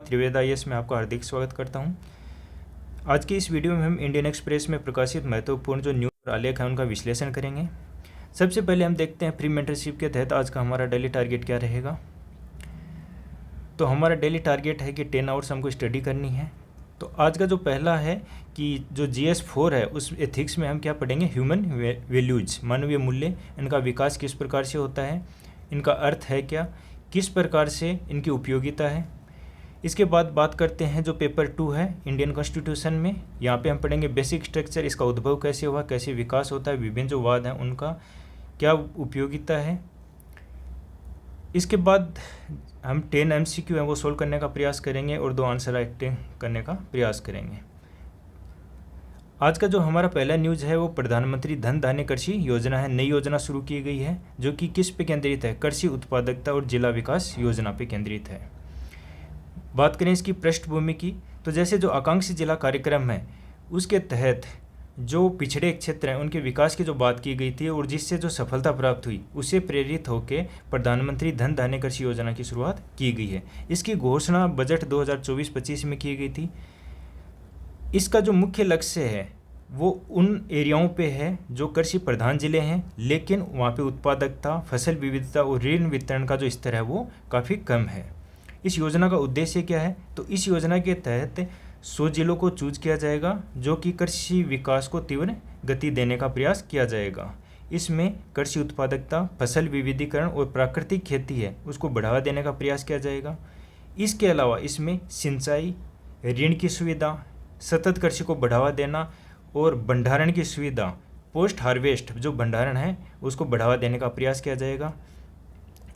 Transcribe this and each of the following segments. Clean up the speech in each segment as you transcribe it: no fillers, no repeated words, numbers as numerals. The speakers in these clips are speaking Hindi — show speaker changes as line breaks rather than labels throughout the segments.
त्रिवेद IAS में आपका हार्दिक स्वागत करता हूं। आज की इस वीडियो में हम इंडियन एक्सप्रेस में प्रकाशित महत्वपूर्ण जो न्यूज़ और आलेख हैं उनका विश्लेषण करेंगे। सबसे पहले हम देखते हैं प्री मेंटरशिप के तहत आज का हमारा डेली टारगेट क्या रहेगा। तो हमारा डेली टारगेट है कि 10 आवर्स हमको स्टडी करनी है। तो आज का जो पहला है कि जो GS4 है उस एथिक्स में हम क्या पढ़ेंगे, ह्यूमन वैल्यूज, मानवीय मूल्य, इनका विकास किस प्रकार से होता है, इनका अर्थ है क्या, किस प्रकार से इनकी उपयोगिता है। इसके बाद बात करते हैं जो पेपर 2 है इंडियन कॉन्स्टिट्यूशन में। यहाँ पे हम पढ़ेंगे बेसिक स्ट्रक्चर, इसका उद्भव कैसे हुआ, कैसे विकास होता है, विभिन्न जो वाद हैं उनका क्या उपयोगिता है। इसके बाद हम 10 MCQ हैं वो सोल्व करने का प्रयास करेंगे और 2 आंसर राइटिंग करने का प्रयास करेंगे। आज का जो हमारा पहला न्यूज़ है वो प्रधानमंत्री धन धान्य कृषि योजना है। नई योजना शुरू की गई है जो कि किस पे केंद्रित है, कृषि उत्पादकता और जिला विकास योजना पे केंद्रित है। बात करें इसकी पृष्ठभूमि की, तो जैसे जो आकांक्षी जिला कार्यक्रम है उसके तहत जो पिछड़े क्षेत्र हैं उनके विकास की जो बात की गई थी और जिससे जो सफलता प्राप्त हुई उससे प्रेरित होकर प्रधानमंत्री धन धान्य कृषि योजना की शुरुआत की गई है। इसकी घोषणा बजट 2024-25 में की गई थी। इसका जो मुख्य लक्ष्य है वो उन एरियाओं पे है जो कृषि प्रधान जिले हैं लेकिन वहाँ पे उत्पादकता, फसल विविधता और ऋण वितरण का जो स्तर है वो काफ़ी कम है। इस योजना का उद्देश्य क्या है, तो इस योजना के तहत 100 जिलों को चूज किया जाएगा जो कि कृषि विकास को तीव्र गति देने का प्रयास किया जाएगा। इसमें कृषि उत्पादकता, फसल विविधीकरण और प्राकृतिक खेती है उसको बढ़ावा देने का प्रयास किया जाएगा। इसके अलावा इसमें सिंचाई, ऋण की सुविधा, सतत कृषि को बढ़ावा देना और भंडारण की सुविधा, पोस्ट हार्वेस्ट जो भंडारण है उसको बढ़ावा देने का प्रयास किया जाएगा।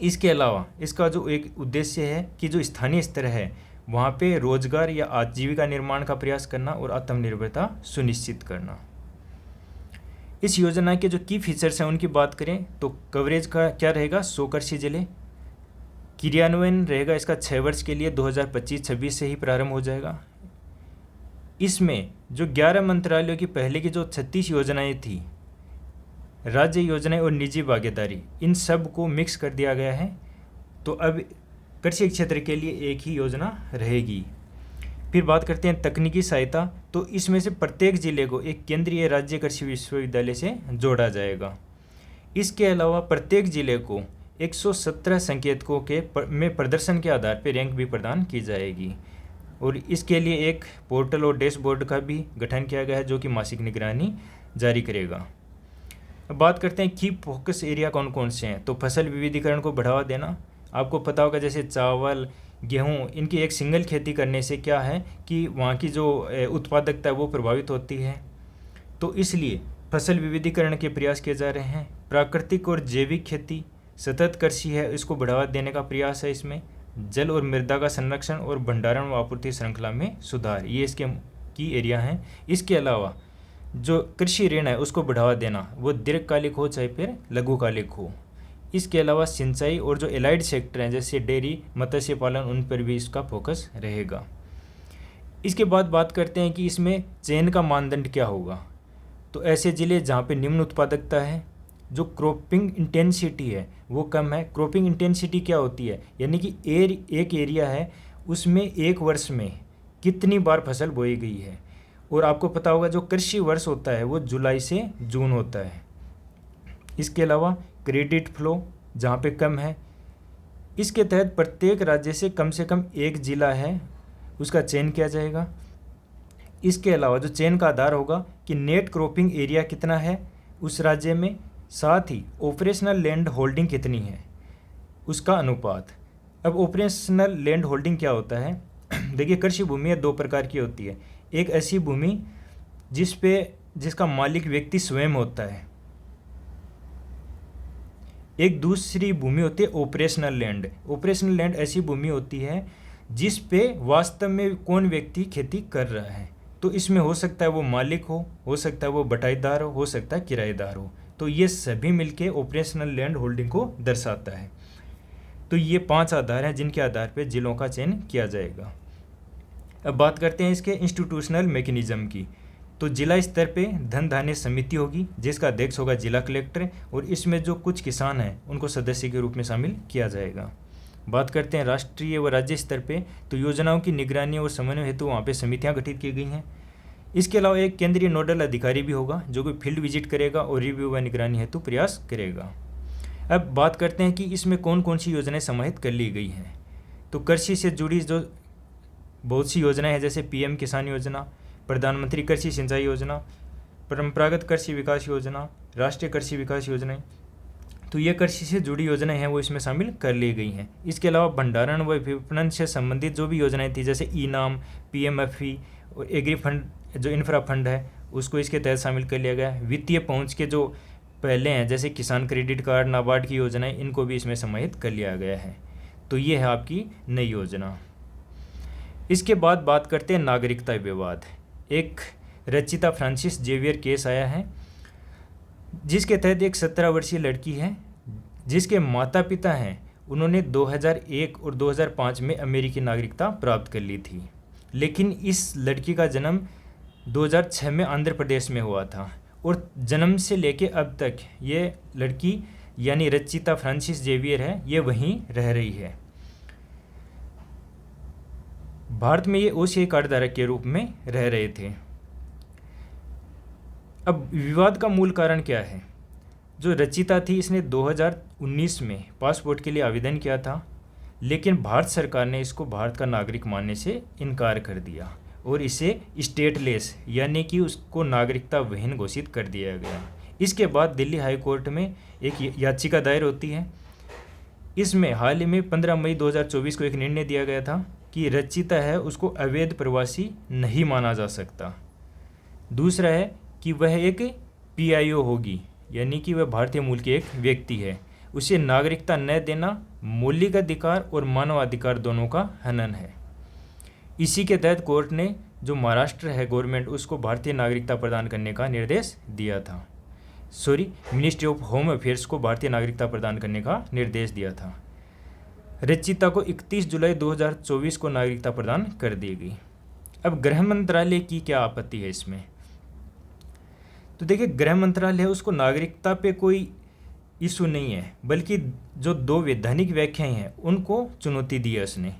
इसके अलावा इसका जो एक उद्देश्य है कि जो स्थानीय स्तर है वहाँ पे रोजगार या आजीविका निर्माण का प्रयास करना और आत्मनिर्भरता सुनिश्चित करना। इस योजना के जो की फीचर्स हैं उनकी बात करें तो कवरेज का क्या रहेगा, 100 कृषि जिले। क्रियान्वयन रहेगा इसका 6 वर्ष के लिए, 2025-26 से ही प्रारंभ हो जाएगा। इसमें जो 11 मंत्रालयों की पहले की जो 36 योजनाएं थी, राज्य योजनाएं और निजी भागीदारी, इन सब को मिक्स कर दिया गया है। तो अब कृषि क्षेत्र के लिए एक ही योजना रहेगी। फिर बात करते हैं तकनीकी सहायता, तो इसमें से प्रत्येक जिले को एक केंद्रीय राज्य कृषि विश्वविद्यालय से जोड़ा जाएगा। इसके अलावा प्रत्येक जिले को 117 संकेतकों में प्रदर्शन के आधार पर रैंक भी प्रदान की जाएगी और इसके लिए एक पोर्टल और डैशबोर्ड का भी गठन किया गया है जो कि मासिक निगरानी जारी करेगा। अब बात करते हैं की फोकस एरिया कौन कौन से हैं। तो फसल विविधीकरण को बढ़ावा देना, आपको पता होगा जैसे चावल, गेहूं, इनकी एक सिंगल खेती करने से क्या है कि वहाँ की जो उत्पादकता है वो प्रभावित होती है, तो इसलिए फसल विविधीकरण के प्रयास किए जा रहे हैं। प्राकृतिक और जैविक खेती, सतत कृषि है इसको बढ़ावा देने का प्रयास है। इसमें जल और मृदा का संरक्षण और भंडारण व आपूर्ति श्रृंखला में सुधार, ये इसके की एरिया हैं। इसके अलावा जो कृषि ऋण है उसको बढ़ावा देना, वो दीर्घकालिक हो चाहे फिर लघुकालिक हो। इसके अलावा सिंचाई और जो एलाइड सेक्टर हैं जैसे डेयरी, मत्स्य पालन, उन पर भी इसका फोकस रहेगा। इसके बाद बात करते हैं कि इसमें चयन का मानदंड क्या होगा। तो ऐसे ज़िले जहाँ पे निम्न उत्पादकता है, जो क्रॉपिंग इंटेंसिटी है वो कम है। क्रॉपिंग इंटेंसिटी क्या होती है, यानी कि एक एरिया है उसमें एक वर्ष में कितनी बार फसल बोई गई है। और आपको पता होगा जो कृषि वर्ष होता है वो जुलाई से जून होता है। इसके अलावा क्रेडिट फ्लो जहाँ पे कम है, इसके तहत प्रत्येक राज्य से कम एक जिला है उसका चयन किया जाएगा। इसके अलावा जो चयन का आधार होगा कि नेट क्रॉपिंग एरिया कितना है उस राज्य में, साथ ही ऑपरेशनल लैंड होल्डिंग कितनी है उसका अनुपात। अब ऑपरेशनल लैंड होल्डिंग क्या होता है, देखिए कृषि भूमि 2 प्रकार की होती है। एक ऐसी भूमि जिसका मालिक व्यक्ति स्वयं होता है, एक दूसरी भूमि होती है ऑपरेशनल लैंड। ऑपरेशनल लैंड ऐसी भूमि होती है जिस पे वास्तव में कौन व्यक्ति खेती कर रहा है। तो इसमें हो सकता है वो मालिक हो सकता है वो बटाईदार हो सकता है किराएदार हो। तो ये सभी मिलके ऑपरेशनल लैंड होल्डिंग को दर्शाता है। तो ये 5 आधार हैं जिनके आधार पर जिलों का चयन किया जाएगा। अब बात करते हैं इसके इंस्टीट्यूशनल मैकेनिज्म की। तो जिला स्तर पे धन धान्य समिति होगी जिसका अध्यक्ष होगा जिला कलेक्टर और इसमें जो कुछ किसान हैं उनको सदस्य के रूप में शामिल किया जाएगा। बात करते हैं राष्ट्रीय व राज्य स्तर पे, तो योजनाओं की निगरानी और समन्वय हेतु वहाँ पे समितियाँ गठित की गई हैं। इसके अलावा एक केंद्रीय नोडल अधिकारी भी होगा जो कि फील्ड विजिट करेगा और रिव्यू व निगरानी हेतु प्रयास करेगा। अब बात करते हैं कि इसमें कौन कौन सी योजनाएं समाहित कर ली गई हैं। तो कृषि से जुड़ी जो बहुत सी योजनाएं हैं, जैसे पीएम किसान योजना, प्रधानमंत्री कृषि सिंचाई योजना, परंपरागत कृषि विकास योजना, राष्ट्रीय कृषि विकास योजनाएं, तो ये कृषि से जुड़ी योजनाएं हैं वो इसमें शामिल कर ली गई हैं। इसके अलावा भंडारण व विपणन से संबंधित जो भी योजनाएं थी, जैसे ई-नाम, पीएमएफई और एग्री फंड जो इंफ्रा फंड है उसको इसके तहत शामिल कर लिया गया है। वित्तीय पहुंच के जो पहले हैं, जैसे किसान क्रेडिट कार्ड, नाबार्ड की योजनाएं, इनको भी इसमें समाहित कर लिया गया है। तो ये है आपकी नई योजना। इसके बाद बात करते हैं नागरिकता विवाद। एक रचिता फ्रांसिस जेवियर केस आया है, जिसके तहत एक 17 वर्षीय लड़की है जिसके माता पिता हैं, उन्होंने 2001 और 2005 में अमेरिकी नागरिकता प्राप्त कर ली थी, लेकिन इस लड़की का जन्म 2006 में आंध्र प्रदेश में हुआ था और जन्म से लेके अब तक ये लड़की यानी रचिता फ्रांसिस जेवियर है, ये वहीं रह रही है। भारत में ये ओसीआई कार्ड धारक के रूप में रह रहे थे। अब विवाद का मूल कारण क्या है? जो रचिता थी, इसने 2019 में पासपोर्ट के लिए आवेदन किया था, लेकिन भारत सरकार ने इसको भारत का नागरिक मानने से इनकार कर दिया और इसे स्टेटलेस यानी कि उसको नागरिकता विहीन घोषित कर दिया गया। इसके बाद दिल्ली हाई कोर्ट में एक याचिका दायर होती है। इसमें हाल ही में 15 मई 2024 को एक निर्णय दिया गया था कि रचिता है उसको अवैध प्रवासी नहीं माना जा सकता। दूसरा है कि वह एक पीआईओ होगी, यानी कि वह भारतीय मूल के एक व्यक्ति है। उसे नागरिकता न देना मौलिक अधिकार और मानवाधिकार दोनों का हनन है। इसी के तहत कोर्ट ने जो महाराष्ट्र है गवर्नमेंट, उसको भारतीय नागरिकता प्रदान करने का निर्देश दिया था। मिनिस्ट्री ऑफ होम अफेयर्स को भारतीय नागरिकता प्रदान करने का निर्देश दिया था। रचिता को 31 जुलाई 2024 को नागरिकता प्रदान कर दी गई। अब गृह मंत्रालय की क्या आपत्ति है इसमें? तो देखिए, गृह मंत्रालय है उसको नागरिकता पे कोई इशू नहीं है, बल्कि जो दो वैधानिक व्याख्याएं हैं उनको चुनौती दी है उसने।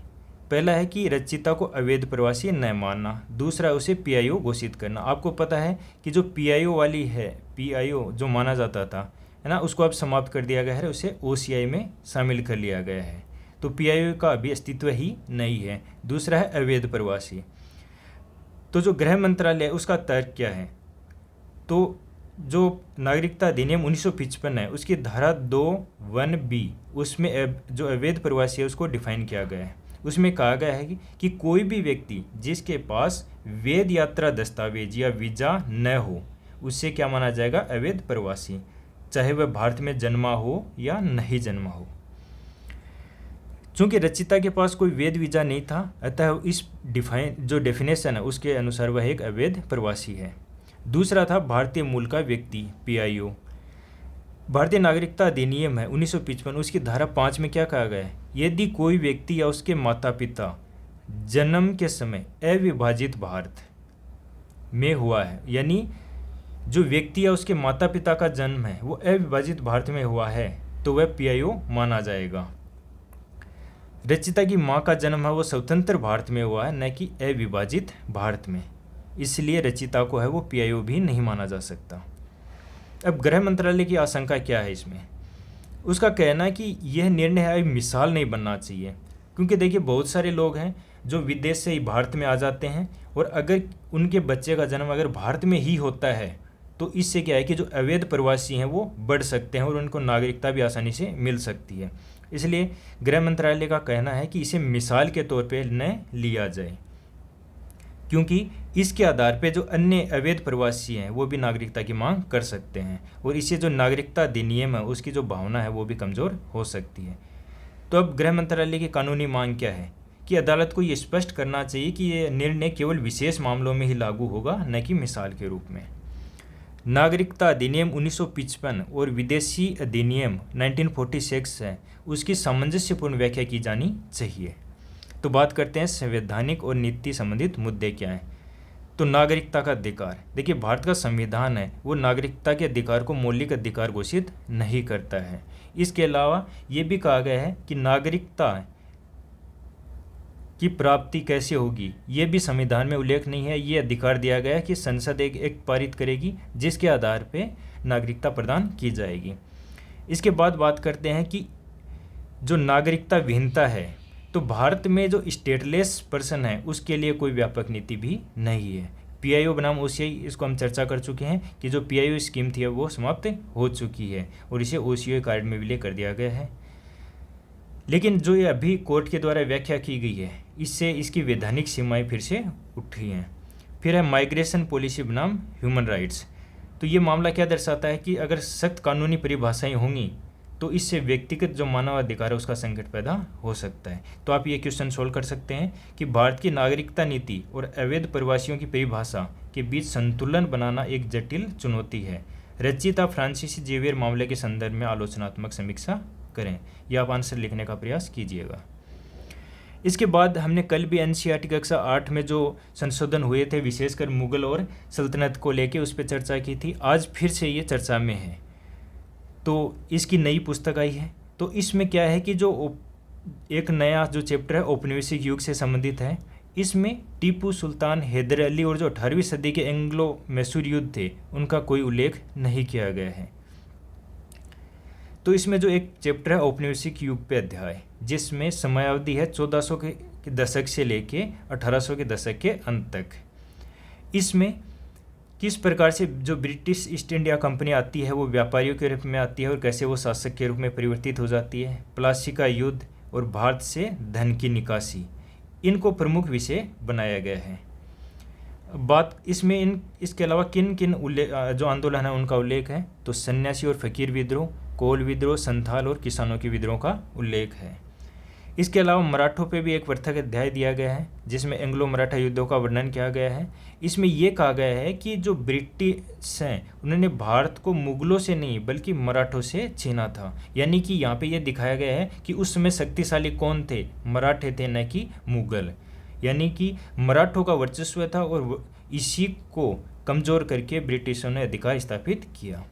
पहला है कि रचिता को अवैध प्रवासी न मानना, दूसरा उसे पीआईओ घोषित करना। आपको पता है कि जो पीआईओ वाली है, पीआईओ जो माना जाता था है ना, उसको अब समाप्त कर दिया गया है, उसे ओसीआई में शामिल कर लिया गया है। तो पीआईओ का अभी अस्तित्व ही नहीं है। दूसरा है अवैध प्रवासी। तो जो गृह मंत्रालय है उसका तर्क क्या है? तो जो नागरिकता अधिनियम 1955 है उसकी धारा 2(1)(b) उसमें जो अवैध प्रवासी है उसको डिफाइन किया गया है। उसमें कहा गया है कि कोई भी व्यक्ति जिसके पास वैध यात्रा दस्तावेज या वीज़ा न हो, उससे क्या माना जाएगा? अवैध प्रवासी, चाहे वह भारत में जन्मा हो या नहीं जन्मा हो। चूँकि रचिता के पास कोई वैध वीज़ा नहीं था, अतः इस जो डेफिनेशन है उसके अनुसार वह एक अवैध प्रवासी है। दूसरा था भारतीय मूल का व्यक्ति, पीआईओ। भारतीय नागरिकता अधिनियम है 1955, उसकी धारा 5 में क्या कहा गया है? यदि कोई व्यक्ति या उसके माता पिता जन्म के समय अविभाजित भारत में हुआ है, यानी जो व्यक्ति या उसके माता पिता का जन्म है वो अविभाजित भारत में हुआ है, तो वह पीआईओ माना जाएगा। रचिता की माँ का जन्म है वो स्वतंत्र भारत में हुआ है, न कि अविभाजित भारत में, इसलिए रचिता को है वो पीआईओ भी नहीं माना जा सकता। अब गृह मंत्रालय की आशंका क्या है इसमें? उसका कहना है कि यह निर्णय है मिसाल नहीं बनना चाहिए, क्योंकि देखिए बहुत सारे लोग हैं जो विदेश से ही भारत में आ जाते हैं और अगर उनके बच्चे का जन्म अगर भारत में ही होता है तो इससे क्या है कि जो अवैध प्रवासी हैं वो बढ़ सकते हैं और उनको नागरिकता भी आसानी से मिल सकती है। इसलिए गृह मंत्रालय का कहना है कि इसे मिसाल के तौर पर न लिया जाए, क्योंकि इसके आधार पे जो अन्य अवैध प्रवासी हैं वो भी नागरिकता की मांग कर सकते हैं और इससे जो नागरिकता अधिनियम है उसकी जो भावना है वो भी कमज़ोर हो सकती है। तो अब गृह मंत्रालय की कानूनी मांग क्या है कि अदालत को ये स्पष्ट करना चाहिए कि ये निर्णय केवल विशेष मामलों में ही लागू होगा, न कि मिसाल के रूप में। नागरिकता अधिनियम 1955 और विदेशी अधिनियम 1946 है उसकी सामंजस्यपूर्ण व्याख्या की जानी चाहिए। तो बात करते हैं संवैधानिक और नीति संबंधित मुद्दे क्या हैं। तो नागरिकता का अधिकार, देखिए भारत का संविधान है वो नागरिकता के अधिकार को मौलिक अधिकार घोषित नहीं करता है। इसके अलावा ये भी कहा गया है कि नागरिकता की प्राप्ति कैसे होगी ये भी संविधान में उल्लेख नहीं है। ये अधिकार दिया गया है कि संसद एक एक्ट पारित करेगी जिसके आधार पे नागरिकता प्रदान की जाएगी। इसके बाद बात करते हैं कि जो नागरिकता विहीनता है, तो भारत में जो स्टेटलेस पर्सन है उसके लिए कोई व्यापक नीति भी नहीं है। पीआईओ बनाम ओसीआई, इसको हम चर्चा कर चुके हैं कि जो पीआईओ स्कीम थी वो समाप्त हो चुकी है और इसे ओसीआई कार्ड में विलय कर दिया गया है। लेकिन जो ये अभी कोर्ट के द्वारा व्याख्या की गई है, इससे इसकी वैधानिक सीमाएं फिर से उठी हैं। फिर है माइग्रेशन पॉलिसी बनाम ह्यूमन राइट्स। तो ये मामला क्या दर्शाता है कि अगर सख्त कानूनी परिभाषाएं होंगी तो इससे व्यक्तिगत जो मानवाधिकार है उसका संकट पैदा हो सकता है। तो आप ये क्वेश्चन सोल्व कर सकते हैं कि भारत की नागरिकता नीति और अवैध प्रवासियों की परिभाषा के बीच संतुलन बनाना एक जटिल चुनौती है। रचिता फ्रांसीसी जेवियर मामले के संदर्भ में आलोचनात्मक समीक्षा करें। यह आप आंसर लिखने का प्रयास कीजिएगा। इसके बाद हमने कल भी एनसीईआरटी कक्षा 8 में जो संशोधन हुए थे विशेषकर मुगल और सल्तनत को लेके उस पर चर्चा की थी। आज फिर से ये चर्चा में है। तो इसकी नई पुस्तक आई है। तो इसमें क्या है कि जो एक नया जो चैप्टर है औपनिवेशिक युग से संबंधित है। इसमें टीपू सुल्तान, हैदर अली और जो 18वीं सदी के एंग्लो मैसूर युद्ध थे उनका कोई उल्लेख नहीं किया गया है। तो इसमें जो एक चैप्टर है औपनिवेशिक युग पे अध्याय, जिसमें समयावधि है 1400 के दशक से लेके 1800 के दशक के अंत तक। इसमें किस प्रकार से जो ब्रिटिश ईस्ट इंडिया कंपनी आती है वो व्यापारियों के रूप में आती है और कैसे वो शासक के रूप में परिवर्तित हो जाती है, प्लासी का युद्ध और भारत से धन की निकासी, इनको प्रमुख विषय बनाया गया है। बात इसमें इसके अलावा किन किन जो आंदोलन है उनका उल्लेख है। तो सन्यासी और फकीर विद्रोह, कोल विद्रोह, संथाल और किसानों के विद्रोह का उल्लेख है। इसके अलावा मराठों पे भी एक पृथक अध्याय दिया गया है जिसमें एंग्लो मराठा युद्धों का वर्णन किया गया है। इसमें यह कहा गया है कि जो ब्रिटिश हैं उन्होंने भारत को मुगलों से नहीं बल्कि मराठों से छीना था। यानी कि यहाँ पे यह दिखाया गया है कि उस समय शक्तिशाली कौन थे, मराठे थे, न कि मुगल। यानी कि मराठों का वर्चस्व था और इसी को कमज़ोर करके ब्रिटिशों ने अधिकार स्थापित किया।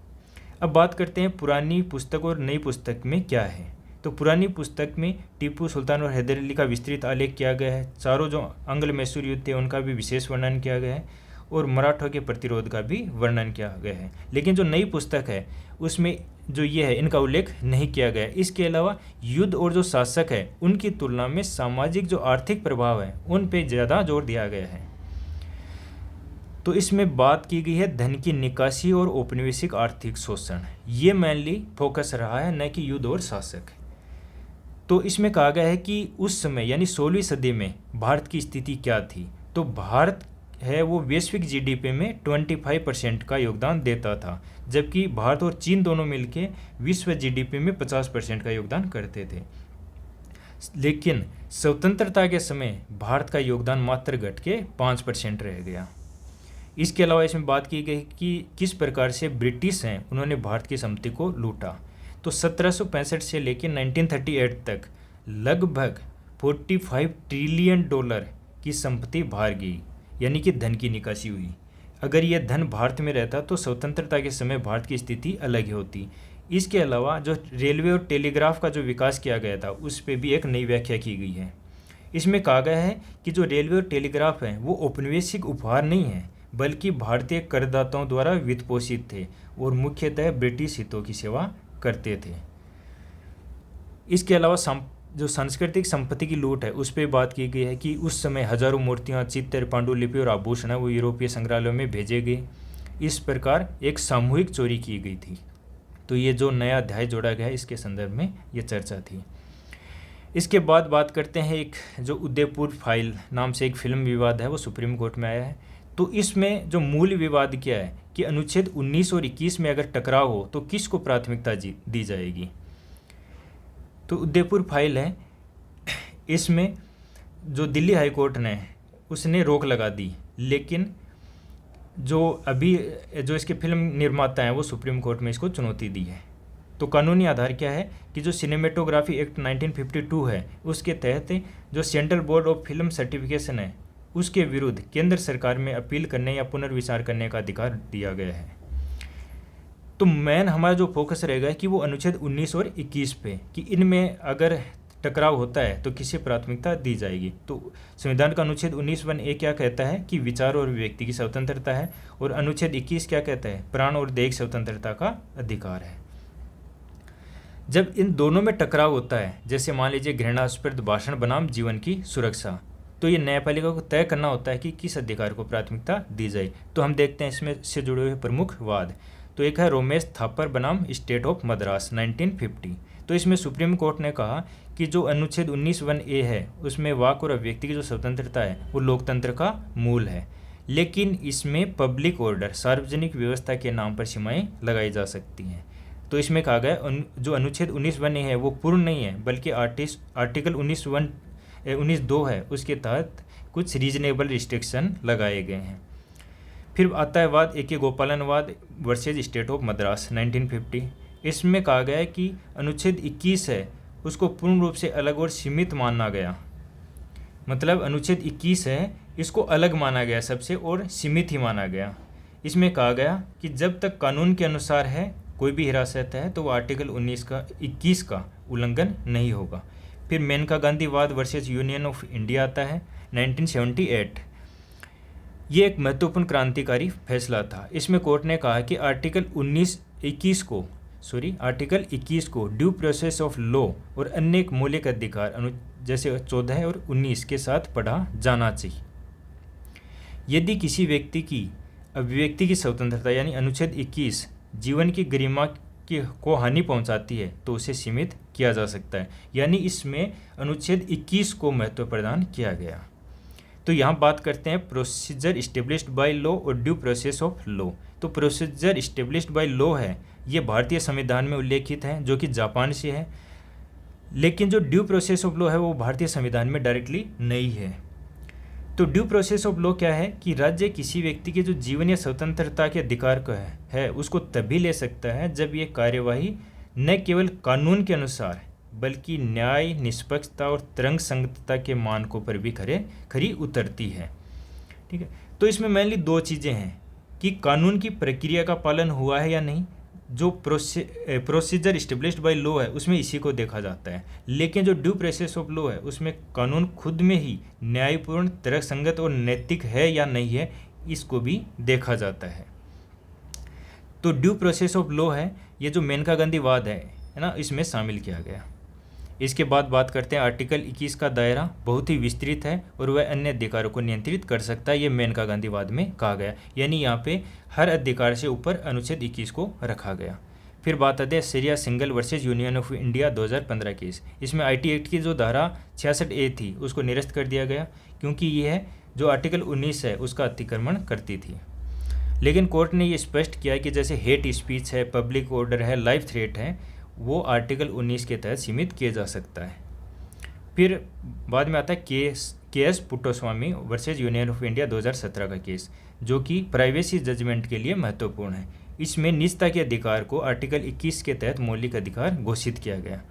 अब बात करते हैं पुरानी पुस्तक और नई पुस्तक में क्या है। तो पुरानी पुस्तक में टीपू सुल्तान और हैदर अली का विस्तृत आलेख किया गया है। चारों जो अंग्ल मैसूर युद्ध थे उनका भी विशेष वर्णन किया गया है और मराठों के प्रतिरोध का भी वर्णन किया गया है। लेकिन जो नई पुस्तक है उसमें जो ये है इनका उल्लेख नहीं किया गया है। इसके अलावा युद्ध और जो शासक है उनकी तुलना में सामाजिक जो आर्थिक प्रभाव है उन पर ज़्यादा जोर दिया गया है। तो इसमें बात की गई है धन की निकासी और औपनिवेशिक आर्थिक शोषण, ये मेनली फोकस रहा है, न कि युद्ध और शासक। तो इसमें कहा गया है कि उस समय यानी 16वीं सदी में भारत की स्थिति क्या थी। तो भारत है वो वैश्विक जीडीपी में 25% का योगदान देता था, जबकि भारत और चीन दोनों मिलके विश्व जीडीपी में 50% का योगदान करते थे। लेकिन स्वतंत्रता के समय भारत का योगदान मात्र घट के 5% रह गया। इसके अलावा इसमें बात की गई कि किस प्रकार से ब्रिटिश हैं उन्होंने भारत की संपत्ति को लूटा। तो 1765 से लेकर 1938 तक लगभग 45 ट्रिलियन डॉलर की संपत्ति बाहर गई, यानी कि धन की निकासी हुई। अगर यह धन भारत में रहता तो स्वतंत्रता के समय भारत की स्थिति अलग ही होती। इसके अलावा जो रेलवे और टेलीग्राफ का जो विकास किया गया था उस पर भी एक नई व्याख्या की गई है। इसमें कहा गया है कि जो रेलवे और टेलीग्राफ हैं वो औपनिवेशिक उपहार नहीं है बल्कि भारतीय करदाताओं द्वारा वित्त पोषित थे और मुख्यतः ब्रिटिश हितों की सेवा करते थे। इसके अलावा जो सांस्कृतिक संपत्ति की लूट है उस पर बात की गई है कि उस समय हजारों मूर्तियां, चित्र, पांडुलिपि और आभूषण वो यूरोपीय संग्रहालयों में भेजे गए। इस प्रकार एक सामूहिक चोरी की गई थी। तो ये जो नया अध्याय जोड़ा गया है इसके संदर्भ में ये चर्चा थी। इसके बाद बात करते हैं एक जो उदयपुर फाइल नाम से एक फिल्म विवाद है वो सुप्रीम कोर्ट में आया है। तो इसमें जो मूल विवाद क्या है कि अनुच्छेद 19 और 21 में अगर टकराव हो तो किसको प्राथमिकता दी जाएगी। तो उदयपुर फाइल है, इसमें जो दिल्ली हाई कोर्ट ने उसने रोक लगा दी, लेकिन जो अभी जो इसके फिल्म निर्माता हैं वो सुप्रीम कोर्ट में इसको चुनौती दी है। तो कानूनी आधार क्या है कि जो सिनेमेटोग्राफी एक्ट 1952 है उसके तहत जो central board of film certification है उसके विरुद्ध केंद्र सरकार में अपील करने या पुनर्विचार करने का अधिकार दिया गया है। तो मेन हमारा जो फोकस रहेगा कि वो अनुच्छेद 19 और 21 पे कि इनमें अगर टकराव होता है तो किसे प्राथमिकता दी जाएगी। तो संविधान का अनुच्छेद 19(1)(a) क्या कहता है कि विचार और अभिव्यक्ति की स्वतंत्रता है, और अनुच्छेद 21 क्या कहता है, प्राण और देह स्वतंत्रता का अधिकार है। जब इन दोनों में टकराव होता है, जैसे मान लीजिए घृणास्पद भाषण बनाम जीवन की सुरक्षा, तो ये न्यायपालिका को तय करना होता है कि किस अधिकार को प्राथमिकता दी जाए। तो हम देखते हैं इसमें से जुड़े हुए प्रमुख वाद। तो एक है रोमेश थापर बनाम स्टेट ऑफ मद्रास 1950। तो इसमें सुप्रीम कोर्ट ने कहा कि जो अनुच्छेद 19(1)(a) है उसमें वाक और अभिव्यक्ति की जो स्वतंत्रता है वो लोकतंत्र का मूल है, लेकिन इसमें पब्लिक ऑर्डर सार्वजनिक व्यवस्था के नाम पर सीमाएं लगाई जा सकती हैं। तो इसमें कहा गया जो अनुच्छेद 19(1)(a) है वो पूर्ण नहीं है, बल्कि आर्टिकल 19(2) है, उसके तहत कुछ रीजनेबल रिस्ट्रिक्शन लगाए गए हैं। फिर आता है वाद A.K. गोपालन वाद वर्सेज स्टेट ऑफ मद्रास 1950। इसमें कहा गया है कि अनुच्छेद 21 है उसको पूर्ण रूप से अलग और सीमित माना गया। मतलब अनुच्छेद 21 है इसको अलग माना गया सबसे और सीमित ही माना गया। इसमें कहा गया कि जब तक कानून के अनुसार है कोई भी हिरासत है तो वो आर्टिकल 21 का उल्लंघन नहीं होगा। फिर मेनका गांधी वाद वर्सेज यूनियन ऑफ इंडिया आता है 1978। ये एक महत्वपूर्ण क्रांतिकारी फैसला था। इसमें कोर्ट ने कहा कि आर्टिकल 21 को ड्यू प्रोसेस ऑफ लॉ और अन्य मौलिक अधिकार जैसे 14 और 19 के साथ पढ़ा जाना चाहिए। यदि किसी व्यक्ति की अभिव्यक्ति की स्वतंत्रता यानी अनुच्छेद 21 जीवन की गरिमा को हानि पहुंचाती है तो उसे सीमित किया जा सकता है, यानी इसमें अनुच्छेद 21 को महत्व प्रदान किया गया। तो यहाँ बात करते हैं प्रोसीजर इस्टेब्लिश्ड बाय लॉ और ड्यू प्रोसेस ऑफ लॉ। तो प्रोसीजर इस्टेब्लिश्ड बाय लॉ है ये भारतीय संविधान में उल्लेखित है जो कि जापान से है, लेकिन जो ड्यू प्रोसेस ऑफ लॉ है वो भारतीय संविधान में डायरेक्टली नहीं है। तो ड्यू प्रोसेस ऑफ लॉ क्या है कि राज्य किसी व्यक्ति के जो जीवन या स्वतंत्रता के अधिकार को है उसको तभी ले सकता है जब ये कार्यवाही न केवल कानून के अनुसार बल्कि न्याय, निष्पक्षता और तरंग संगतता के मानकों पर भी खरी उतरती है। ठीक है, तो इसमें मेनली दो चीज़ें हैं कि कानून की प्रक्रिया का पालन हुआ है या नहीं। जो प्रोसीजर इस्टेब्लिश्ड बाय लॉ है उसमें इसी को देखा जाता है, लेकिन जो ड्यू प्रोसेस ऑफ लॉ है उसमें कानून खुद में ही न्यायपूर्ण, तर्कसंगत और नैतिक है या नहीं है इसको भी देखा जाता है। तो ड्यू प्रोसेस ऑफ लॉ है ये जो मेनका गांधी वाद है ना, इसमें शामिल किया गया। इसके बाद बात करते हैं आर्टिकल 21 का दायरा बहुत ही विस्तृत है और वह अन्य अधिकारों को नियंत्रित कर सकता है, ये मेनका गांधी वाद में कहा गया। यानी यहाँ पे हर अधिकार से ऊपर अनुच्छेद 21 को रखा गया। फिर बात आती है Syria single versus Union of India 2015 case. इसमें IT एक्ट की जो धारा 66A थी उसको निरस्त कर दिया गया, क्योंकि यह जो आर्टिकल 19 है उसका अतिक्रमण करती थी। लेकिन कोर्ट ने ये स्पष्ट किया कि जैसे हेट स्पीच है, पब्लिक ऑर्डर है, लाइफ थ्रेट है, वो आर्टिकल 19 के तहत सीमित किया जा सकता है। फिर बाद में आता है KS Puttaswamy versus Union of India 2017 का केस, जो कि प्राइवेसी जजमेंट के लिए महत्वपूर्ण है। इसमें निजता के अधिकार को आर्टिकल 21 के तहत मौलिक अधिकार घोषित किया गया,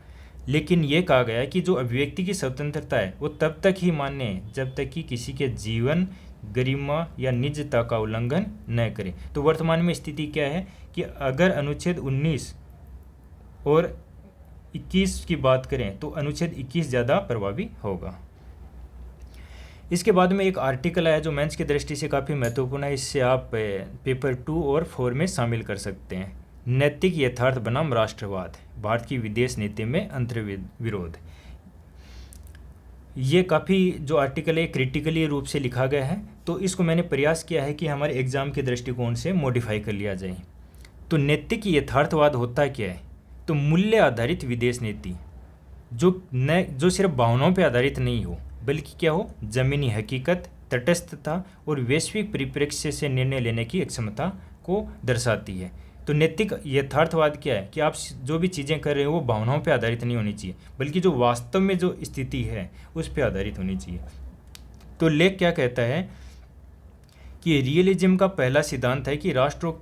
लेकिन ये कहा गया कि जो अभिव्यक्ति की स्वतंत्रता है वो तब तक ही मान्य है जब तक कि किसी के जीवन, गरिमा या निजता का उल्लंघन न करे। तो वर्तमान में स्थिति क्या है कि अगर अनुच्छेद 19 और 21 की बात करें तो अनुच्छेद 21 ज़्यादा प्रभावी होगा। इसके बाद में एक आर्टिकल आया जो मेंस की दृष्टि से काफ़ी महत्वपूर्ण है, इससे आप पेपर 2 और 4 में शामिल कर सकते हैं। नैतिक यथार्थ बनाम राष्ट्रवाद, भारत की विदेश नीति में अंतर्विरोध। ये काफ़ी जो आर्टिकल है क्रिटिकली रूप से लिखा गया है, तो इसको मैंने प्रयास किया है कि हमारे एग्ज़ाम के दृष्टिकोण से मॉडिफाई कर लिया जाए। तो नैतिक यथार्थवाद होता क्या है? तो मूल्य आधारित विदेश नीति जो सिर्फ भावनाओं पर आधारित नहीं हो बल्कि क्या हो, ज़मीनी हकीकत, तटस्थता और वैश्विक परिप्रेक्ष्य से निर्णय लेने की क्षमता को दर्शाती है। तो नैतिक यथार्थवाद क्या है कि आप जो भी चीज़ें कर रहे हो वो भावनाओं पे आधारित नहीं होनी चाहिए, बल्कि जो वास्तव में जो स्थिति है उस पे आधारित होनी चाहिए। तो लेख क्या कहता है कि रियलिज्म का पहला सिद्धांत है कि राष्ट्रों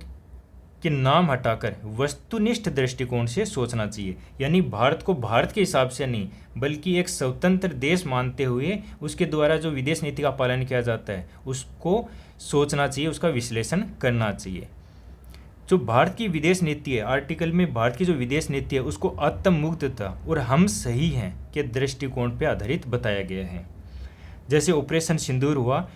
के नाम हटाकर वस्तुनिष्ठ दृष्टिकोण से सोचना चाहिए, यानी भारत को भारत के हिसाब से नहीं बल्कि एक स्वतंत्र देश मानते हुए उसके द्वारा जो विदेश नीति का पालन किया जाता है उसको सोचना चाहिए, उसका विश्लेषण करना चाहिए। जो भारत की विदेश नीति है, आर्टिकल में भारत की जो विदेश नीति है उसको आत्ममुग्धता और हम सही हैं के दृष्टिकोण पर आधारित बताया गया है। जैसे ऑपरेशन सिंदूर हुआ,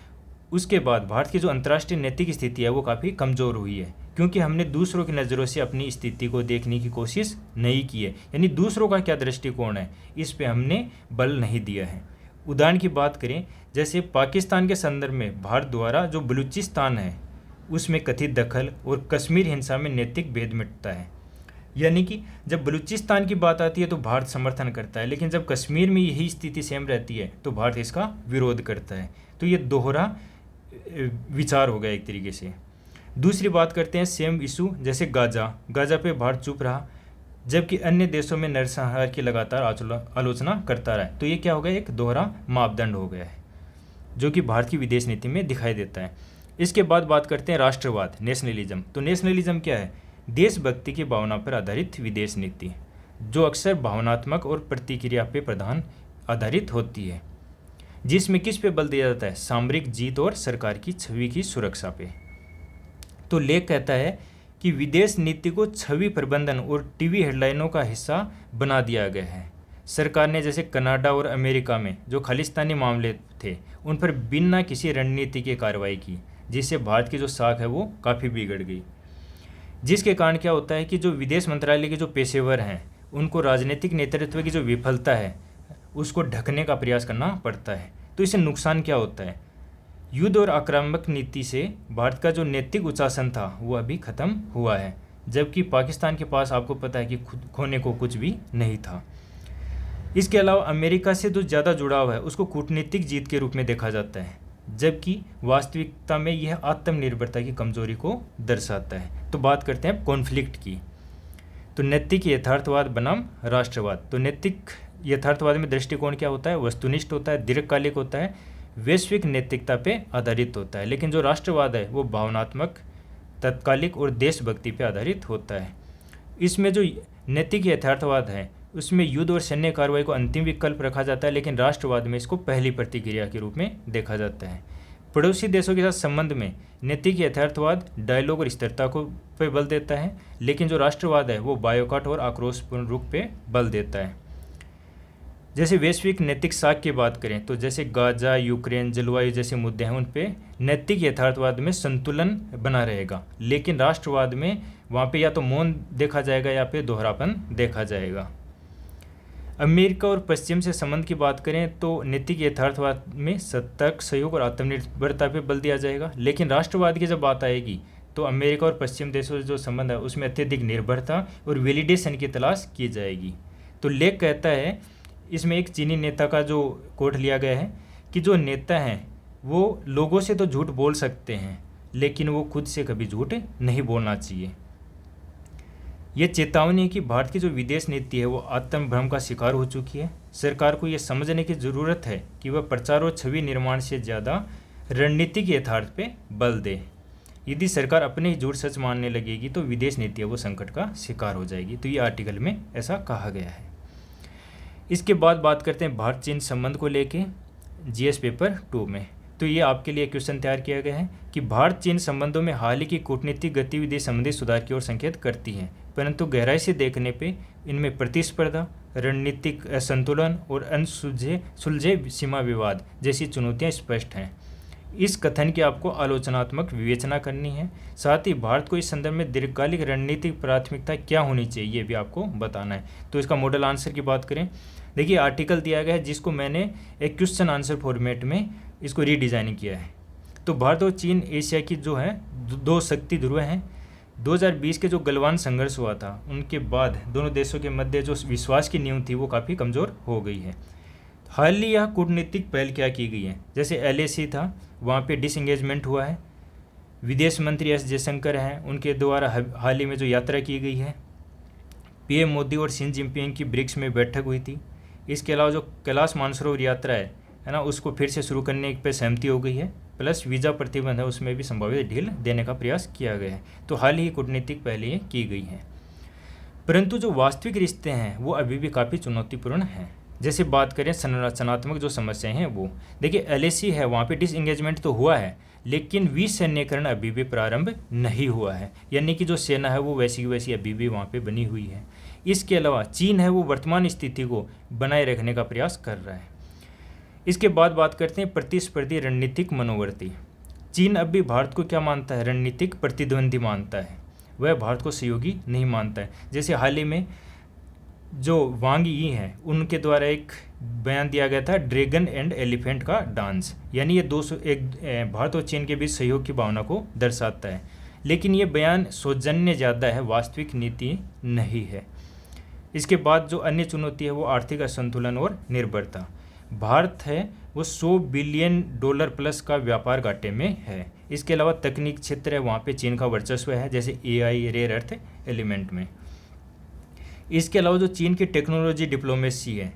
उसके बाद भारत की जो अंतर्राष्ट्रीय नैतिक स्थिति है वो काफ़ी कमज़ोर हुई है, क्योंकि हमने दूसरों की नज़रों से अपनी स्थिति को देखने की कोशिश नहीं की है, यानी दूसरों का क्या दृष्टिकोण है इस पे हमने बल नहीं दिया है। उदाहरण की बात करें, जैसे पाकिस्तान के संदर्भ में भारत द्वारा जो बलूचिस्तान है उसमें कथित दखल और कश्मीर हिंसा में नैतिक भेद मिटता है, यानी कि जब बलूचिस्तान की बात आती है तो भारत समर्थन करता है, लेकिन जब कश्मीर में यही स्थिति सेम रहती है तो भारत इसका विरोध करता है। तो ये दोहरा विचार हो गया एक तरीके से। दूसरी बात करते हैं सेम इशू, जैसे गाजा पे भारत चुप रहा जबकि अन्य देशों में नरसंहार की लगातार आलोचना करता रहा। तो ये क्या हो गया, एक दोहरा मापदंड हो गया है जो कि भारत की विदेश नीति में दिखाई देता है। इसके बाद बात करते हैं राष्ट्रवाद, नेशनलिज्म। तो नेशनलिज्म क्या है, देशभक्ति की भावना पर आधारित विदेश नीति जो अक्सर भावनात्मक और प्रतिक्रिया पे प्रधान आधारित होती है, जिसमें किस पे बल दिया जाता है, सामरिक जीत और सरकार की छवि की सुरक्षा पे। तो लेख कहता है कि विदेश नीति को छवि प्रबंधन और टीवी हेडलाइनों का हिस्सा बना दिया गया है। सरकार ने जैसे कनाडा और अमेरिका में जो खालिस्तानी मामले थे उन पर बिना किसी रणनीति की कार्रवाई की, जिससे भारत की जो साख है वो काफ़ी बिगड़ गई, जिसके कारण क्या होता है कि जो विदेश मंत्रालय के जो पेशेवर हैं उनको राजनीतिक नेतृत्व की जो विफलता है उसको ढकने का प्रयास करना पड़ता है। तो इससे नुकसान क्या होता है, युद्ध और आक्रामक नीति से भारत का जो नैतिक उच्चासन था वो अभी ख़त्म हुआ है, जबकि पाकिस्तान के पास आपको पता है कि खोने को कुछ भी नहीं था। इसके अलावा अमेरिका से जो ज़्यादा जुड़ाव है उसको कूटनीतिक जीत के रूप में देखा जाता है, जबकि वास्तविकता में यह आत्मनिर्भरता की कमजोरी को दर्शाता है। तो बात करते हैं कॉन्फ्लिक्ट की। तो नैतिक यथार्थवाद बनाम राष्ट्रवाद। तो नैतिक यथार्थवाद में दृष्टिकोण क्या होता है, वस्तुनिष्ठ होता है, दीर्घकालिक होता है, वैश्विक नैतिकता पे आधारित होता है। लेकिन जो राष्ट्रवाद है वो भावनात्मक, तत्कालिक और देशभक्ति पे आधारित होता है। इसमें जो नैतिक यथार्थवाद है उसमें युद्ध और सैन्य कार्रवाई को अंतिम विकल्प रखा जाता है, लेकिन राष्ट्रवाद में इसको पहली प्रतिक्रिया के रूप में देखा जाता है। पड़ोसी देशों के साथ संबंध में नैतिक यथार्थवाद डायलॉग और स्थिरता को पे बल देता है, लेकिन जो राष्ट्रवाद है वो बायोकाट और आक्रोशपूर्ण रुख पे बल देता है। जैसे वैश्विक नैतिक साख की बात करें तो जैसे गाजा, यूक्रेन, जलवायु जैसे मुद्दे हैं उन पे नैतिक यथार्थवाद में संतुलन बना रहेगा, लेकिन राष्ट्रवाद में वहाँ पे या तो मौन देखा जाएगा या फिर दोहरापन देखा जाएगा। अमेरिका और पश्चिम से संबंध की बात करें तो नैतिक यथार्थवाद में सतर्क, सहयोग और आत्मनिर्भरता पे बल दिया जाएगा, लेकिन राष्ट्रवाद की जब बात आएगी तो अमेरिका और पश्चिम देशों से जो संबंध है उसमें अत्यधिक निर्भरता और वैलिडेशन की तलाश की जाएगी। तो लेख कहता है, इसमें एक चीनी नेता का जो कोट लिया गया है कि जो नेता हैं वो लोगों से तो झूठ बोल सकते हैं लेकिन वो खुद से कभी झूठ नहीं बोलना चाहिए। ये चेतावनी है कि भारत की जो विदेश नीति है वो आत्मभ्रम का शिकार हो चुकी है। सरकार को ये समझने की ज़रूरत है कि वह प्रचार और छवि निर्माण से ज़्यादा रणनीतिक यथार्थ पे बल दे। यदि सरकार अपने ही झूठ सच मानने लगेगी तो विदेश नीति है वो संकट का शिकार हो जाएगी। तो ये आर्टिकल में ऐसा कहा गया है। इसके बाद बात करते हैं भारत चीन संबंध को लेके जीएस पेपर 2 में। तो ये आपके लिए क्वेश्चन तैयार किया गया है कि भारत चीन संबंधों में हाल ही की कूटनीतिक गतिविधि संबंधी सुधार की ओर संकेत करती है, परंतु गहराई से देखने पे इनमें प्रतिस्पर्धा, रणनीतिक असंतुलन और सुलझे सीमा विवाद जैसी चुनौतियां स्पष्ट हैं। इस कथन की आपको आलोचनात्मक विवेचना करनी है। साथ ही भारत को इस संदर्भ में दीर्घकालिक रणनीतिक प्राथमिकता क्या होनी चाहिए ये भी आपको बताना है। तो इसका मॉडल आंसर की बात करें, देखिए आर्टिकल दिया गया है जिसको मैंने एक क्वेश्चन आंसर फॉर्मेट में इसको रीडिज़ाइन किया है। तो भारत और चीन एशिया की जो है दो शक्ति ध्रुव हैं। 2020 के जो गलवान संघर्ष हुआ था उनके बाद दोनों देशों के मध्य जो विश्वास की नींव थी वो काफ़ी कमज़ोर हो गई है। हाल ही यह कूटनीतिक पहल क्या की गई है, जैसे LAC था वहाँ पे डिसएंगेजमेंट हुआ है। विदेश मंत्री एस जयशंकर हैं, उनके द्वारा हाल ही में जो यात्रा की गई है। PM मोदी और शी जिनपिंग की ब्रिक्स में बैठक हुई थी। इसके अलावा जो कैलाश मानसरोवर यात्रा है ना, उसको फिर से शुरू करने पर सहमति हो गई है। प्लस वीज़ा प्रतिबंध है उसमें भी संभावित ढील देने का प्रयास किया गया है। तो हाल ही कूटनीतिक पहलें की गई हैं, परंतु जो वास्तविक रिश्ते हैं वो अभी भी काफ़ी चुनौतीपूर्ण हैं। जैसे बात करें संरचनात्मक जो समस्याएं हैं वो देखिए, LAC है वहाँ पे डिसएंगेजमेंट तो हुआ है, लेकिन विसैन्यकरण अभी भी प्रारंभ नहीं हुआ है, यानी कि जो सेना है वो वैसी की वैसी अभी भी वहाँ पे बनी हुई है। इसके अलावा चीन है वो वर्तमान स्थिति को बनाए रखने का प्रयास कर रहा है। इसके बाद बात करते हैं प्रतिस्पर्धी रणनीतिक मनोवर्ती। चीन अब भी भारत को क्या मानता है? रणनीतिक प्रतिद्वंदी मानता है, वह भारत को सहयोगी नहीं मानता है। जैसे हाल ही में जो वांग यी हैं उनके द्वारा एक बयान दिया गया था, ड्रैगन एंड एलिफेंट का डांस, यानी ये भारत और चीन के बीच सहयोग की भावना को दर्शाता है, लेकिन ये बयान सौजन्य ज़्यादा है, वास्तविक नीति नहीं है। इसके बाद जो अन्य चुनौती है वो आर्थिक असंतुलन और निर्भरता। भारत है वो $100 बिलियन प्लस का व्यापार घाटे में है। इसके अलावा तकनीक क्षेत्र है वहाँ पे चीन का वर्चस्व है, जैसे AI, रेयर अर्थ एलिमेंट में। इसके अलावा जो चीन की टेक्नोलॉजी डिप्लोमेसी है,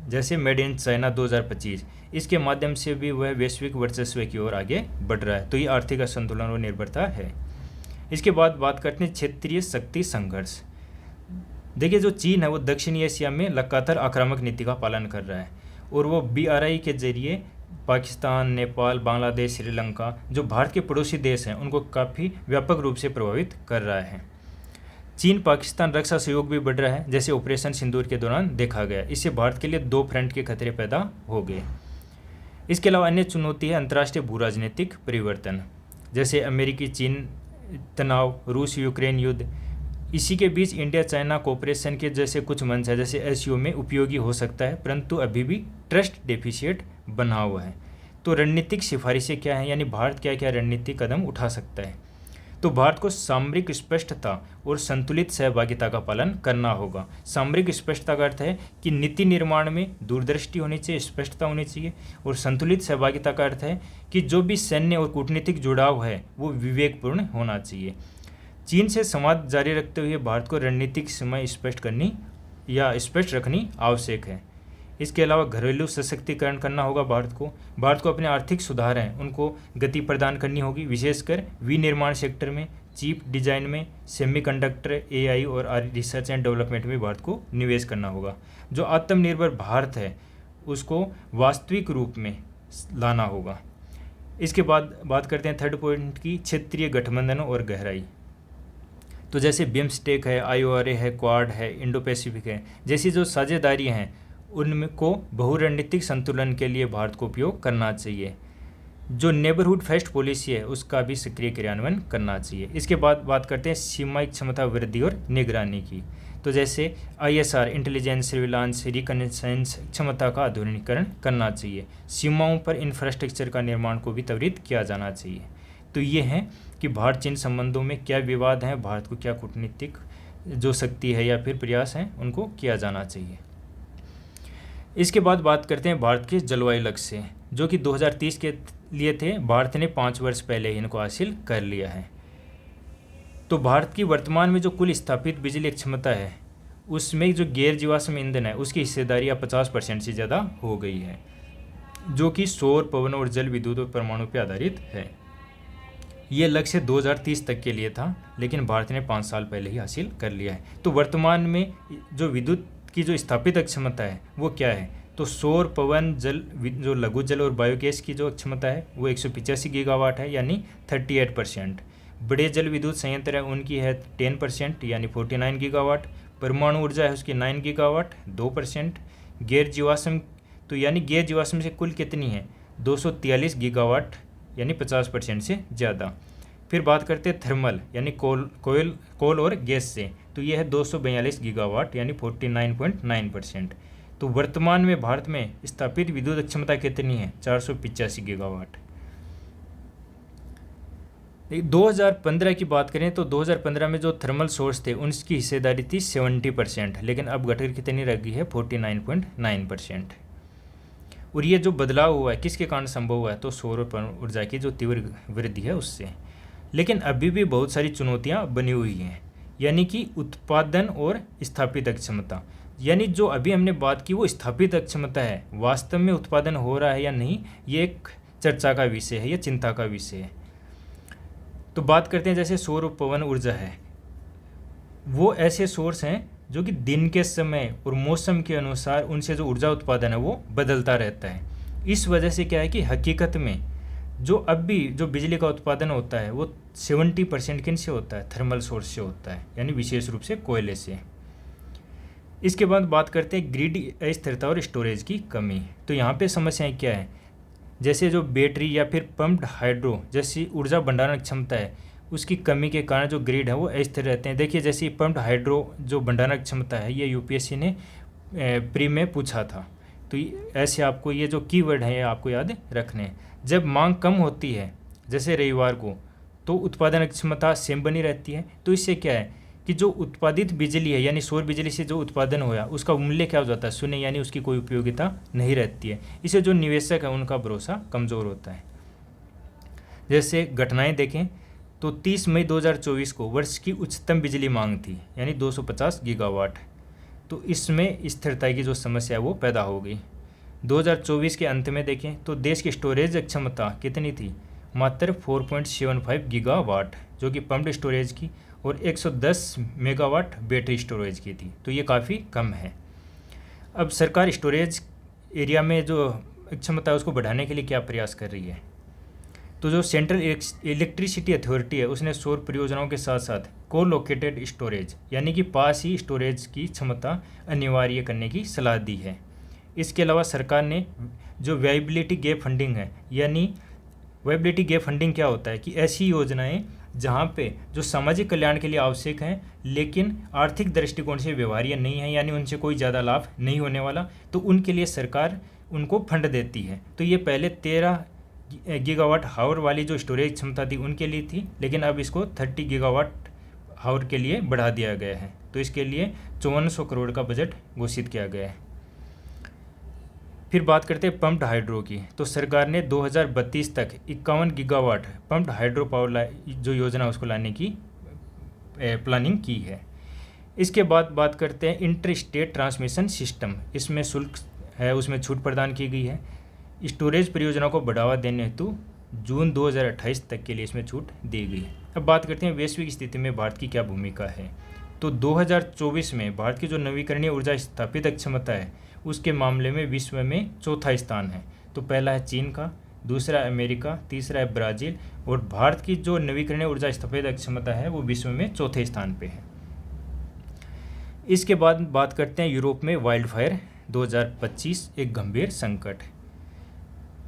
जैसे मेड इन चाइना 2025, इसके माध्यम से भी वह वैश्विक वर्चस्व की ओर आगे बढ़ रहा है। तो ये आर्थिक असंतुलन और निर्भरता है। इसके बाद बात करते हैं क्षेत्रीय शक्ति संघर्ष। देखिए, जो चीन है वो दक्षिणी एशिया में लगातार आक्रामक नीति का पालन कर रहा है, और वो BRI के जरिए पाकिस्तान, नेपाल, बांग्लादेश, श्रीलंका जो भारत के पड़ोसी देश हैं उनको काफ़ी व्यापक रूप से प्रभावित कर रहा है। चीन पाकिस्तान रक्षा सहयोग भी बढ़ रहा है, जैसे ऑपरेशन सिंदूर के दौरान देखा गया। इससे भारत के लिए 2 फ्रंट के खतरे पैदा हो गए। इसके अलावा अन्य चुनौती है अंतर्राष्ट्रीय भू राजनीतिक परिवर्तन, जैसे अमेरिकी चीन तनाव, रूस यूक्रेन युद्ध। इसी के बीच इंडिया चाइना कोऑपरेशन के जैसे कुछ मंच है, जैसे SCO में उपयोगी हो सकता है, परंतु अभी भी ट्रस्ट डेफिशिएट बना हुआ है। तो रणनीतिक सिफारिशें क्या हैं, यानी भारत क्या क्या रणनीतिक कदम उठा सकता है? तो भारत को सामरिक स्पष्टता और संतुलित सहभागिता का पालन करना होगा। सामरिक स्पष्टता का अर्थ है कि नीति निर्माण में दूरदृष्टि होनी चाहिए, स्पष्टता होनी चाहिए, और संतुलित सहभागिता का अर्थ है कि जो भी सैन्य और कूटनीतिक जुड़ाव है वो विवेकपूर्ण होना चाहिए। चीन से संवाद जारी रखते हुए भारत को रणनीतिक सीमाएं स्पष्ट रखनी आवश्यक है। इसके अलावा घरेलू सशक्तिकरण करना होगा भारत को अपने आर्थिक सुधार हैं उनको गति प्रदान करनी होगी, विशेषकर विनिर्माण सेक्टर में, चिप डिजाइन में, सेमीकंडक्टर, AI और रिसर्च एंड डेवलपमेंट में भारत को निवेश करना होगा। जो आत्मनिर्भर भारत है उसको वास्तविक रूप में लाना होगा। इसके बाद बात करते हैं थर्ड पॉइंट की, क्षेत्रीय गठबंधनों और गहराई। तो जैसे बिम्स्टेक है, IORA है, क्वाड है, इंडो पैसिफिक है, जैसी जो साझेदारियाँ हैं उनको बहुरणनीतिक संतुलन के लिए भारत को उपयोग करना चाहिए। जो नेबरहुड फर्स्ट पॉलिसी है उसका भी सक्रिय क्रियान्वयन करना चाहिए। इसके बाद बात करते हैं सीमायिक क्षमता वृद्धि और निगरानी की। तो जैसे ISR, इंटेलिजेंस, सर्विलांस, रिकनेसेंस क्षमता का आधुनिकीकरण करना चाहिए। सीमाओं पर इंफ्रास्ट्रक्चर का निर्माण को भी त्वरित किया जाना चाहिए। तो ये है कि भारत चीन संबंधों में क्या विवाद हैं, भारत को क्या कूटनीतिक जो शक्ति है या फिर प्रयास हैं उनको किया जाना चाहिए। इसके बाद बात करते हैं भारत के जलवायु लक्ष्य, जो कि 2030 के लिए थे। भारत ने 5 वर्ष पहले ही इनको हासिल कर लिया है। तो भारत की वर्तमान में जो कुल स्थापित बिजली क्षमता है उसमें जो गैर जीवाश्म ईंधन है उसकी हिस्सेदारी अब 50% से ज़्यादा हो गई है, जो कि सौर, पवन और जल विद्युत और परमाणु पर आधारित है। ये लक्ष्य 2030 तक के लिए था, लेकिन भारत ने 5 साल पहले ही हासिल कर लिया है। तो वर्तमान में जो विद्युत की जो स्थापित क्षमता है वो क्या है? तो सौर, पवन, जल, जो लघु जल और बायोगैस की जो क्षमता है वो 185 गीगावाट है, यानी 38%। बड़े जल विद्युत संयंत्र है उनकी है 10%, यानी 49 गीगावाट। परमाणु ऊर्जा है उसकी 9 गीगावाट, 2%। गैर जीवाश्म, तो यानी गैर जीवाश्म से कुल कितनी है? 243 गीगावाट, यानी 50% से ज़्यादा। फिर बात करते हैं थर्मल, यानी कोल और गैस से, तो यह है 242 गीगावाट, यानी 49.9%। तो वर्तमान में भारत में स्थापित विद्युत क्षमता कितनी है? 485 गीगावाट। 2015 की बात करें तो 2015 में जो थर्मल सोर्स थे उनकी हिस्सेदारी थी 70%, लेकिन अब घटकर कितनी रह गई है? 49.9%। और ये जो बदलाव हुआ है किसके कारण संभव हुआ है? तो सौर ऊर्जा की जो तीव्र वृद्धि है उससे। लेकिन अभी भी बहुत सारी चुनौतियां बनी हुई हैं, यानी कि उत्पादन और स्थापित क्षमता। यानी जो अभी हमने बात की वो स्थापित क्षमता है, वास्तव में उत्पादन हो रहा है या नहीं, ये एक चर्चा का विषय है, या चिंता का विषय है। तो बात करते हैं जैसे सौर और पवन ऊर्जा है, वो ऐसे सोर्स हैं जो कि दिन के समय और मौसम के अनुसार उनसे जो ऊर्जा उत्पादन है वो बदलता रहता है। इस वजह से क्या है कि हकीकत में जो अब भी जो बिजली का उत्पादन होता है वो 70% किन से होता है, थर्मल सोर्स से होता है, यानी विशेष रूप से कोयले से। इसके बाद बात करते हैं ग्रिड अस्थिरता और स्टोरेज की कमी। तो यहाँ पे समस्याएं क्या है, जैसे जो बैटरी या फिर पंप्ड हाइड्रो जैसी ऊर्जा भंडारण क्षमता है उसकी कमी के कारण जो ग्रिड है वो अस्थिर रहते हैं। देखिए जैसे पंप्ड हाइड्रो जो भंडारण क्षमता है ये यूपीएससी ने प्री में पूछा था। तो ऐसे आपको ये जो कीवर्ड है ये आपको याद रखने हैं। जब मांग कम होती है जैसे रविवार को तो उत्पादन क्षमता सेम बनी रहती है। तो इससे क्या है कि जो उत्पादित बिजली है यानी सौर बिजली से जो उत्पादन होया उसका मूल्य क्या हो जाता है, शून्य, यानी उसकी कोई उपयोगिता नहीं रहती है। इससे जो निवेशक है उनका भरोसा कमज़ोर होता है। जैसे घटनाएं देखें तो 30 मई 2024 को वर्ष की उच्चतम बिजली मांग थी यानी 250 गीगावाट। तो इसमें स्थिरता की जो समस्या है वो पैदा हो गई। 2024 के अंत में देखें तो देश की स्टोरेज क्षमता कितनी थी, मात्र 4.75 गीगावाट, जो कि पम्प्ड स्टोरेज की, और 110 मेगावाट बैटरी स्टोरेज की थी। तो ये काफ़ी कम है। अब सरकार स्टोरेज एरिया में जो क्षमता है उसको बढ़ाने के लिए क्या प्रयास कर रही है। तो जो सेंट्रल इलेक्ट्रिसिटी अथॉरिटी है उसने सौर परियोजनाओं के साथ साथ को लोकेटेड स्टोरेज यानी कि पास ही स्टोरेज की क्षमता अनिवार्य करने की सलाह दी है। इसके अलावा सरकार ने जो वायबिलिटी गैप फंडिंग है, यानी वायबिलिटी गैप फंडिंग क्या होता है कि ऐसी योजनाएं जहां पे जो सामाजिक कल्याण के लिए आवश्यक हैं लेकिन आर्थिक दृष्टिकोण से व्यवहार्य नहीं है, यानी उनसे कोई ज़्यादा लाभ नहीं होने वाला, तो उनके लिए सरकार उनको फंड देती है। तो ये पहले 13 गीगावाट हावर वाली जो स्टोरेज क्षमता थी उनके लिए थी, लेकिन अब इसको 30 गीगावाट हावर के लिए बढ़ा दिया गया है। तो इसके लिए 5400 करोड़ का बजट घोषित किया गया है। फिर बात करते हैं पम्प्ड हाइड्रो की। तो सरकार ने 2032 तक 51 गीगावाट पम्प्ड हाइड्रो पावर जो योजना उसको लाने की प्लानिंग की है। इसके बाद बात करते हैं इंटर स्टेट ट्रांसमिशन सिस्टम। इसमें शुल्क है उसमें छूट प्रदान की गई है। स्टोरेज परियोजना को बढ़ावा देने हेतु जून 2028 तक के लिए इसमें छूट दी गई है। अब बात करते हैं वैश्विक स्थिति में भारत की क्या भूमिका है। तो 2024 में भारत की जो नवीकरणीय ऊर्जा स्थापित क्षमता है उसके मामले में विश्व में चौथा स्थान है। तो पहला है चीन का, दूसरा है अमेरिका, तीसरा है ब्राज़ील, और भारत की जो नवीकरणीय ऊर्जा स्थापित क्षमता है वो विश्व में चौथे स्थान पे है। इसके बाद बात करते हैं यूरोप में वाइल्ड फायर 2025 एक गंभीर संकट।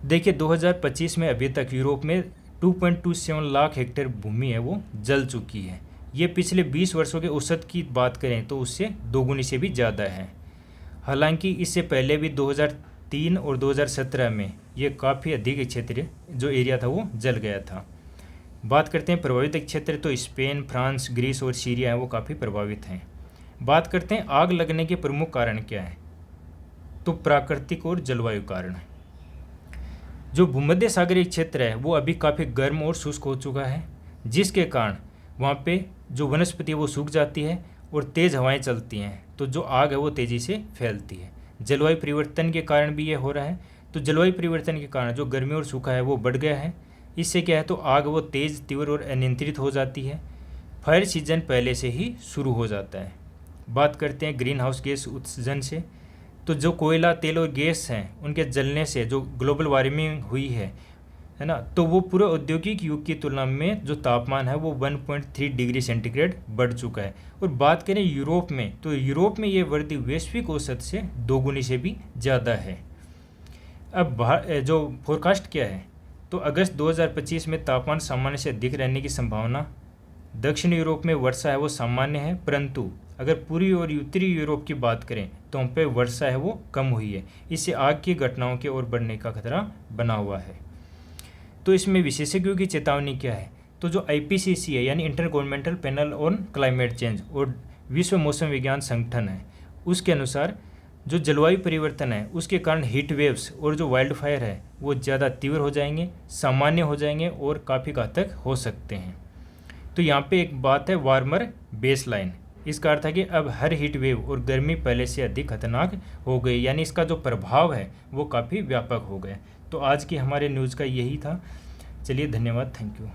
देखिए 2025 में अभी तक यूरोप में 2.27 लाख हेक्टेयर भूमि है वो जल चुकी है। ये पिछले 20 वर्षों के औसत की बात करें तो उससे दोगुनी से भी ज़्यादा है। हालांकि इससे पहले भी 2003 और 2017 में ये काफ़ी अधिक क्षेत्र जो एरिया था वो जल गया था। बात करते हैं प्रभावित क्षेत्र, तो स्पेन, फ्रांस, ग्रीस और सीरिया है वो काफ़ी प्रभावित हैं। बात करते हैं आग लगने के प्रमुख कारण क्या है। तो प्राकृतिक और जलवायु कारण। जो भूमध्य सागरीय क्षेत्र है वो अभी काफ़ी गर्म और शुष्क हो चुका है, जिसके कारण वहाँ पे जो वनस्पति है वो सूख जाती है और तेज़ हवाएं चलती हैं, तो जो आग है वो तेज़ी से फैलती है। जलवायु परिवर्तन के कारण भी ये हो रहा है। तो जलवायु परिवर्तन के कारण जो गर्मी और सूखा है वो बढ़ गया है। इससे क्या है तो आग वो तेज़, तीव्र और अनियंत्रित हो जाती है। फायर सीजन पहले से ही शुरू हो जाता है। बात करते हैं ग्रीन हाउस गैस उत्सर्जन से। तो जो कोयला, तेल और गैस हैं उनके जलने से जो ग्लोबल वार्मिंग हुई है ना, तो वो पूरे औद्योगिक युग की तुलना में जो तापमान है वो 1.3 डिग्री सेंटीग्रेड बढ़ चुका है। और बात करें यूरोप में, तो यूरोप में ये वृद्धि वैश्विक औसत से दोगुनी से भी ज़्यादा है। अब जो फोरकास्ट क्या है, तो अगस्त 2025 में तापमान सामान्य से अधिक रहने की संभावना। दक्षिण यूरोप में वर्षा है वो सामान्य है, परंतु अगर पूर्वी और उत्तरी यूरोप की बात करें तो उन पर वर्षा है वो कम हुई है। इससे आग की घटनाओं की ओर बढ़ने का खतरा बना हुआ है। तो इसमें विशेषज्ञों की चेतावनी क्या है, तो जो IPCC है यानी inter governmental panel on climate change और विश्व मौसम विज्ञान संगठन है, उसके अनुसार जो जलवायु परिवर्तन है उसके कारण हीट वेव्स और जो वाइल्ड फायर है वो ज़्यादा तीव्र हो जाएंगे, सामान्य हो जाएंगे और काफ़ी घातक हो सकते हैं। तो यहाँ पे एक बात है वार्मर बेस लाइन। इसका अर्थ है कि अब हर हीट वेव और गर्मी पहले से अधिक खतरनाक हो गई, यानी इसका जो प्रभाव है वो काफ़ी व्यापक हो गया। तो आज की हमारे न्यूज़ का यही था। चलिए धन्यवाद, थैंक यू।